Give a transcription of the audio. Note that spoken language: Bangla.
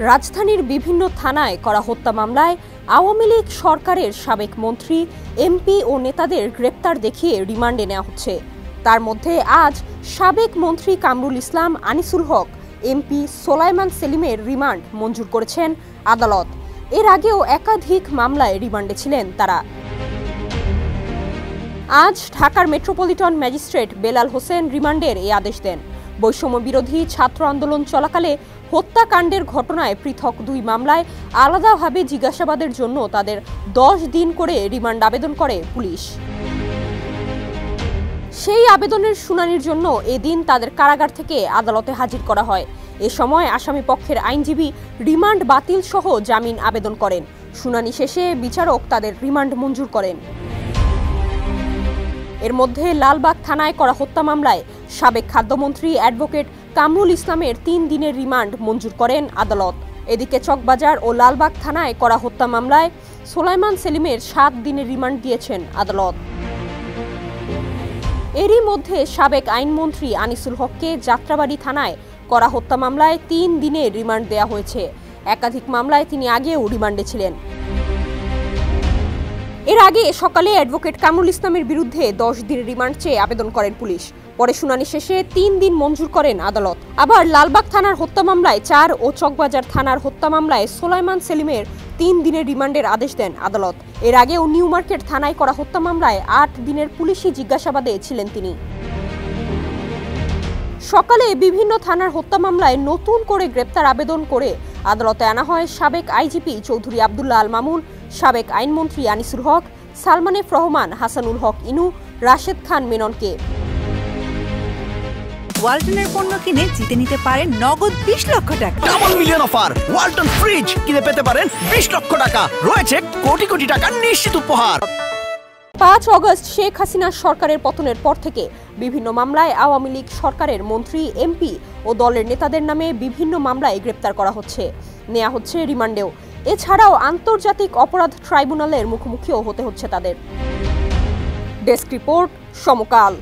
রাজধানীর বিভিন্ন থানায় করা হত্যা মামলায় আওয়ামী লীগ সরকারের সাবেক মন্ত্রী, এমপি ও নেতাদের গ্রেপ্তার দেখিয়ে রিমান্ডে নেওয়া হচ্ছে। তার মধ্যে আজ সাবেক মন্ত্রী কামরুল ইসলাম, আনিসুল হক, এমপি সোলাইমান সেলিমের রিমান্ড মঞ্জুর করেছেন আদালত। এর আগেও একাধিক মামলায় রিমান্ডে ছিলেন তারা। আজ ঢাকার মেট্রোপলিটন ম্যাজিস্ট্রেট বেলাল হোসেন রিমান্ডের এই আদেশ দেন। বৈষম্য বিরোধী ছাত্র আন্দোলন চলাকালে হত্যাকাণ্ডের ঘটনায় পৃথক দুই মামলায় আলাদাভাবে জিজ্ঞাসাবাদের জন্য তাদের 10 দিন করে রিমান্ড আবেদন করে পুলিশ। সেই আবেদনের শুনানির জন্য এদিন তাদের কারাগার থেকে আদালতে হাজির করা হয়। এ সময় আসামি পক্ষের আইনজীবী রিমান্ড বাতিল সহ জামিন আবেদন করেন। শুনানি শেষে বিচারক তাদের রিমান্ড মঞ্জুর করেন। এর মধ্যে লালবাগ থানায় করা হত্যা মামলায় সাবেক খাদ্যমন্ত্রী অ্যাডভোকেট কামরুল ইসলামের 3 দিনের রিমান্ড মঞ্জুর করেন আদালত। এদিকে চকবাজার ও লালবাগ থানায় করা হত্যা মামলায় সোলাইমান সেলিমের 7 দিনের রিমান্ড দিয়েছেন আদালত। এরই মধ্যে সাবেক আইনমন্ত্রী আনিসুল হককে যাত্রাবাড়ি থানায় করা হত্যা মামলায় 3 দিনের রিমান্ড দেওয়া হয়েছে। একাধিক মামলায় তিনি আগেও রিমান্ডে ছিলেন। এর আগে সকালে অ্যাডভোকেট কামরুল ইসলামের বিরুদ্ধে 10 দিনের রিমান্ড চেয়ে আবেদন করেন পুলিশ। পরে শুনানি শেষে 3 দিন মঞ্জুর করেন আদালত। আবার লালবাগ থানার হত্যা মামলায় 4 ও চকবাজার থানার হত্যা মামলায় সোলাইমান সেলিমের 3 দিনের রিমান্ডের আদেশ দেন আদালত। এর আগেও নিউ মার্কেট থানায় করা হত্যা মামলায় 8 দিনের পুলিশি জিজ্ঞাসাবাদে ছিলেন তিনি। সকালে বিভিন্ন থানার হত্যা মামলায় নতুন করে গ্রেপ্তার আবেদন করে আদালতে আনা হয় সাবেক আইজিপি চৌধুরী আব্দুল্লাহ আল মামুন, সাবেক আইনমন্ত্রী আনিসুল হক, সালমান এফ রহমান, হাসানুল হক ইনু, রাশেদ খান মেননকে। ওয়ালটনের পণ্য কিনে জিতে নিতে পারেন নগদ 20 লক্ষ টাকা। Double million offer! Walton fridge কিনে পেতে পারেন 20 লক্ষ টাকা। রয়েছে কোটি কোটি টাকার নিশ্চিত উপহার। 5 অগস্ট শেখ হাসিনার সরকারের পতনের পর থেকে বিভিন্ন মামলায় আওয়ামী লীগ সরকারের মন্ত্রী, এমপি ও দলের নেতাদের নামে বিভিন্ন মামলায় গ্রেপ্তার করা হচ্ছে, নেওয়া হচ্ছে রিমান্ডেও। এছাড়াও আন্তর্জাতিক অপরাধ ট্রাইব্যুনালের মুখোমুখিও হতে হচ্ছে তাদের। ডেস্ক রিপোর্ট, সমকাল।